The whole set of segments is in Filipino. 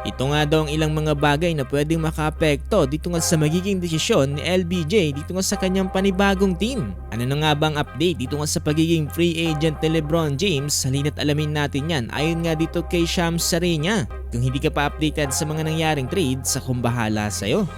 Ito nga daw ang ilang mga bagay na pwedeng makaapekto dito nga sa magiging desisyon ni LBJ dito nga sa kanyang panibagong team. Ano na nga bang update dito nga sa pagiging free agent ni LeBron James? Halina't alamin natin yan ayon nga dito kay Shams Charania. Kung hindi ka pa updated sa mga nangyaring trades, akong bahala sa'yo.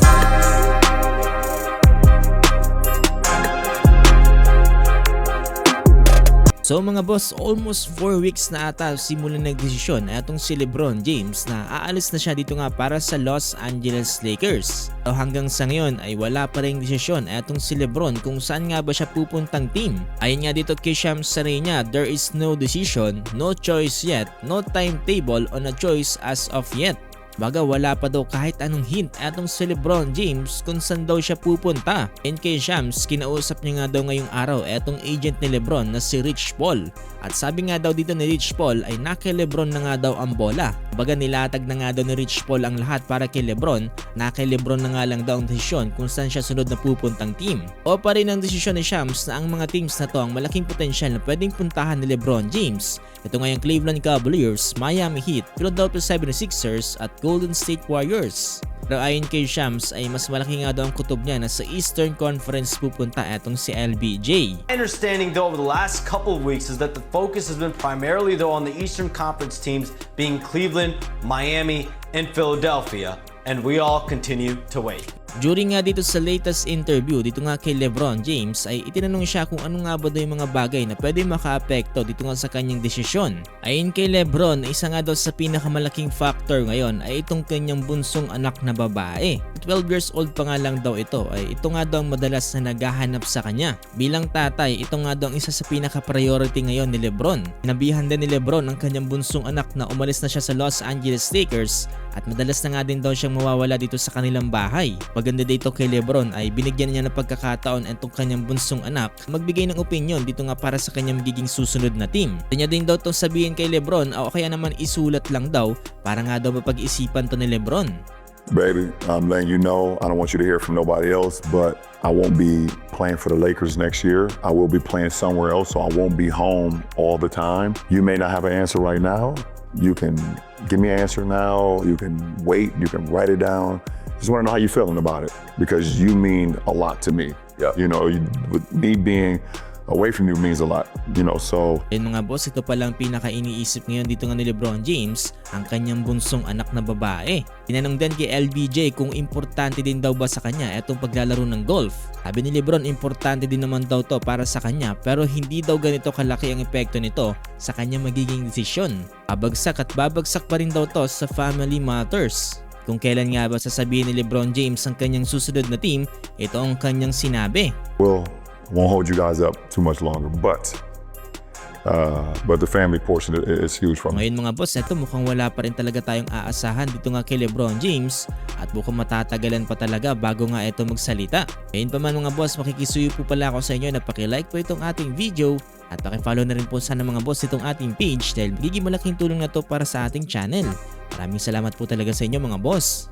So mga boss, almost 4 weeks na ata simula nagdesisyon ay itong si LeBron James na aalis na siya dito nga para sa Los Angeles Lakers. So hanggang sa ngayon ay wala pa ring desisyon ay itong si LeBron kung saan nga ba siya pupuntang team. Ayon nga dito kay Shams Charania, there is no decision, no choice yet, no timetable on a choice as of yet. Baga wala pa daw kahit anong hint atong si LeBron James kung saan daw siya pupunta. And kay Shams, kinausap niya nga daw ngayong araw etong agent ni LeBron na si Rich Paul. At sabi nga daw dito ni Rich Paul ay na kay LeBron na nga daw ang bola. Baga nilatag na nga daw ni Rich Paul ang lahat para kay LeBron, na kay LeBron na nga lang daw ang desisyon kung saan siya sunod na pupuntang team. O pa rin ang desisyon ni Shams na ang mga teams na to ang malaking potensyal na pwedeng puntahan ni LeBron James. Ito nga yung Cleveland Cavaliers, Miami Heat, Philadelphia 76ers at Golden State Warriors. Pero ayon kay Shams ay mas malaki nga daw ang kutob niya na sa Eastern Conference pupunta etong si LBJ. My understanding though over the last couple of weeks is that the focus has been primarily though on the Eastern Conference teams being Cleveland, Miami, and Philadelphia, and we all continue to wait. During nga dito sa latest interview dito nga kay LeBron James ay itinanong siya kung ano nga ba daw yung mga bagay na pwede makaapekto dito nga sa kanyang desisyon. Ayon kay LeBron, isa nga daw sa pinakamalaking factor ngayon ay itong kanyang bunsong anak na babae. 12 years old pa nga lang daw ito ay ito nga daw ang madalas na naghahanap sa kanya. Bilang tatay, ito nga daw ang isa sa pinaka-priority ngayon ni LeBron. Nabihan din ni LeBron ang kanyang bunsong anak na umalis na siya sa Los Angeles Lakers at madalas na nga din daw siyang mawawala dito sa kanilang bahay. Maganda dito kay LeBron ay binigyan niya ng pagkakataon itong kanyang bunsong anak magbigay ng opinion dito nga para sa kanyang magiging susunod na team. Kanya din daw itong sabihin kay LeBron o kaya naman isulat lang daw para nga daw mapag-isipan to ni LeBron. Baby, I'm letting you know, I don't want you to hear from nobody else, but I won't be playing for the Lakers next year. I will be playing somewhere else, so I won't be home all the time. You may not have an answer right now. You can give me an answer now. You can wait. You can write it down. Just want to know how you're feeling about it because you mean a lot to me. Yeah. You know, with me being away from you means a lot, you know, so. Ayun mga boss, ito palang pinaka-iniisip ngayon dito nga ni LeBron James, ang kanyang bunsong anak na babae. Tinanong din kay LBJ kung importante din daw ba sa kanya itong paglalaro ng golf. Sabi ni LeBron, importante din naman daw to para sa kanya pero hindi daw ganito kalaki ang epekto nito sa kanyang magiging desisyon. Babagsak at babagsak pa rin daw to sa family matters. Kung kailan nga ba sasabihin ni LeBron James ang kanyang susunod na team, ito ang kanyang sinabi. Well, won't hold you guys up too much longer, but the family portion is huge for me. Ngayon mga boss, eto mukhang wala pa rin talaga tayong aasahan dito nga kay LeBron James at mukhang matatagalan pa talaga bago nga ito magsalita. Ngayon pa man mga boss, makikisuyo po pala ako sa inyo na paki-like po itong ating video at paki-follow na rin po sana mga boss itong ating page dahil magiging malaking tulong na to para sa ating channel. Maraming salamat po talaga sa inyo mga boss.